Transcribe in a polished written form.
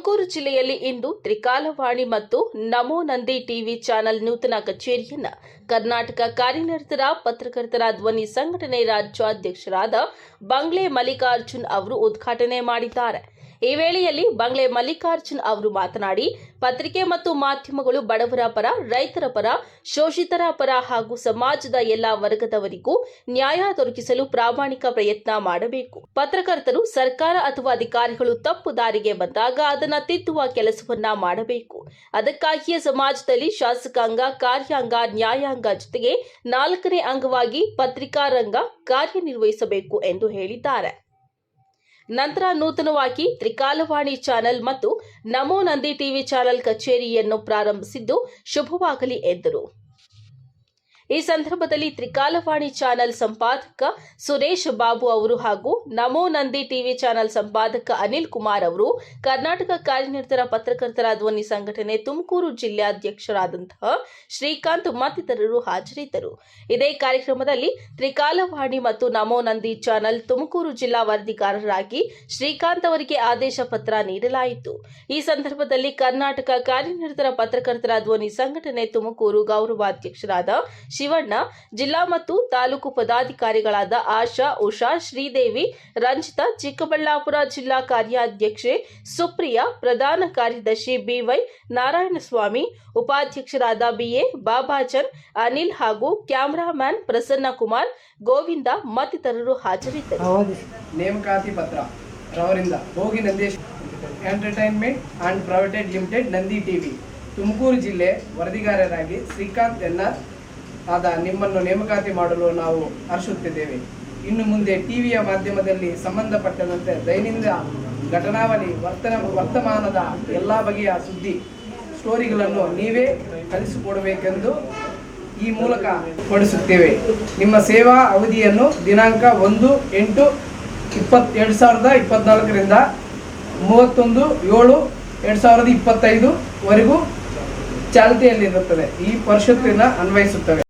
ತುಮಕೂರು ಜಿಲ್ಲೆಯಲ್ಲಿ ಇಂದು ತ್ರಿಕಾಲವಾಣಿ ಮತ್ತು ನಮೋ Nandi TV channel ನೂತನ ಕಚೇರಿಯನ್ನು ಕರ್ನಾಟಕ ಕಾರ್ಯನಿರತರ ಪತ್ರಕರ್ತರ ಧ್ವನಿ ಸಂಘಟನೆ ರಾಜ್ಯಾಧ್ಯಕ್ಷರಾದ ಬಂಗ್ಲೆ ಮಲ್ಲಿಕಾರ್ಜುನ್ ಅವರು ಉದ್ಘಾಟನೆ ಮಾಡಿದ್ದಾರೆ. ಈ ವೇಳೆಯಲ್ಲಿ ಬಂಗ್ಲೆ ಮಲ್ಲಿಕಾರ್ಜುನ್ ಅವರು ಮಾತನಾಡಿ, ಪತ್ರಿಕೆ ಮತ್ತು ಮಾಧ್ಯಮಗಳು ಬಡವರ ಪರ, ರೈತರ ಪರ, ಶೋಷಿತರ ಪರ ಹಾಗೂ ಸಮಾಜದ ಎಲ್ಲಾ ವರ್ಗದವರಿಗೂ ನ್ಯಾಯ ದೊರಕಿಸಲು ಪ್ರಾಮಾಣಿಕ ಪ್ರಯತ್ನ ಮಾಡಬೇಕು. ಪತ್ರಕರ್ತರು ಸರ್ಕಾರ ಅಥವಾ ಅಧಿಕಾರಿಗಳು ತಪ್ಪು ದಾರಿಗೆ ಬಂದಾಗ ಅದನ್ನು ತಿದ್ದುವ ಕೆಲಸವನ್ನ ಮಾಡಬೇಕು. ಅದಕ್ಕಾಗಿಯೇ ಸಮಾಜದಲ್ಲಿ ಶಾಸಕಾಂಗ, ಕಾರ್ಯಾಂಗ, ನ್ಯಾಯಾಂಗ ಜೊತೆಗೆ 4ನೇ ಅಂಗವಾಗಿ ಪತ್ರಿಕಾ ರಂಗ ಕಾರ್ಯನಿರ್ವಹಿಸಬೇಕು ಎಂದು ಹೇಳಿದ್ದಾರೆ. ನಂತರ ನೂತನವಾಗಿ ತ್ರಿಕಾಲವಾಣಿ ಚಾನೆಲ್ ಮತ್ತು ನಮೋ ನಂದಿ ಟಿವಿ ಚಾನೆಲ್ ಕಚೇರಿಯನ್ನು ಪ್ರಾರಂಭಿಸಿದ್ದು ಶುಭವಾಗಲಿ ಎಂದರು. ಈ ಸಂದರ್ಭದಲ್ಲಿ ತ್ರಿಕಾಲವಾಣಿ ಚಾನೆಲ್ ಸಂಪಾದಕ ಸುರೇಶ್ ಬಾಬು ಅವರು ಹಾಗೂ ನಮೋ ನಂದಿ ಟಿವಿ ಚಾನೆಲ್ ಸಂಪಾದಕ ಅನಿಲ್ ಕುಮಾರ್ ಅವರು, ಕರ್ನಾಟಕ ಕಾರ್ಯನಿರತರ ಪತ್ರಕರ್ತರ ಧ್ವನಿ ಸಂಘಟನೆ ತುಮಕೂರು ಜಿಲ್ಲಾಧ್ಯಕ್ಷರಾದಂತಹ ಶ್ರೀಕಾಂತ್ ಮತ್ತಿತರರು ಹಾಜರಿದ್ದರು. ಇದೇ ಕಾರ್ಯಕ್ರಮದಲ್ಲಿ ತ್ರಿಕಾಲವಾಣಿ ಮತ್ತು ನಮೋ ನಂದಿ ಚಾನೆಲ್ ತುಮಕೂರು ಜಿಲ್ಲಾ ವರದಿಗಾರರಾಗಿ ಶ್ರೀಕಾಂತ್ ಅವರಿಗೆ ಆದೇಶ ಪತ್ರ ನೀಡಲಾಯಿತು. ಈ ಸಂದರ್ಭದಲ್ಲಿ ಕರ್ನಾಟಕ ಕಾರ್ಯನಿರತರ ಪತ್ರಕರ್ತರ ಧ್ವನಿ ಸಂಘಟನೆ ತುಮಕೂರು ಗೌರವಾಧ್ಯಕ್ಷರಾದ ಶಿವಣ್ಣ, ಜಿಲ್ಲಾ ಮತ್ತು ತಾಲೂಕು ಪದಾಧಿಕಾರಿಗಳಾದ ಆಶಾ, ಉಷಾ, ಶ್ರೀದೇವಿ, ರಂಜಿತಾ, ಚಿಕ್ಕಬಳ್ಳಾಪುರ ಜಿಲ್ಲಾ ಕಾರ್ಯಾಧ್ಯಕ್ಷೆ ಸುಪ್ರಿಯಾ, ಪ್ರಧಾನ ಕಾರ್ಯದರ್ಶಿ ಬಿವೈ ನಾರಾಯಣಸ್ವಾಮಿ, ಉಪಾಧ್ಯಕ್ಷರಾದ ಬಿಎ ಬಾಬಾಜನ್, ಅನಿಲ್ ಹಾಗೂ ಕ್ಯಾಮರಾಮ್ಯಾನ್ ಪ್ರಸನ್ನ ಕುಮಾರ್, ಗೋವಿಂದ ಮತ್ತಿತರರು ಹಾಜರಿದ್ದರು. ನೇಮಕಾತಿ ಪತ್ರ ರವರಿಂದ ಹೋಗಿ Nandesh entertainment and private limited, Nandi TV, Tumakuru ಜಿಲ್ಲೆ ವರದಿಗಾರರಾಗಿ ಶ್ರೀಕಾಂತ್ ಎನ್ಆರ್ ಆದ ನಿಮ್ಮನ್ನು ನೇಮಕಾತಿ ಮಾಡಲು ನಾವು ಹರ್ಷಿಸುತ್ತಿದ್ದೇವೆ. ಇನ್ನು ಮುಂದೆ ಟಿವಿಯ ಮಾಧ್ಯಮದಲ್ಲಿ ಸಂಬಂಧಪಟ್ಟಂತೆ ದೈನಂದಿನ ಘಟನಾವಳಿ, ವರ್ತಮಾನದ ಎಲ್ಲ ಬಗೆಯ ಸುದ್ದಿ ಸ್ಟೋರಿಗಳನ್ನು ನೀವೇ ಕಲಿಸಿಕೊಡಬೇಕೆಂದು ಈ ಮೂಲಕ ಪಡಿಸುತ್ತೇವೆ. ನಿಮ್ಮ ಸೇವಾ ಅವಧಿಯನ್ನು ದಿನಾಂಕ 1/8/2024ರಿಂದ 31/7/2025 ವರೆಗೂ ಚಾಲ್ತಿಯಲ್ಲಿರುತ್ತದೆ. ಈ ಪರಿಷತ್ತಿನ ಅನ್ವಯಿಸುತ್ತವೆ.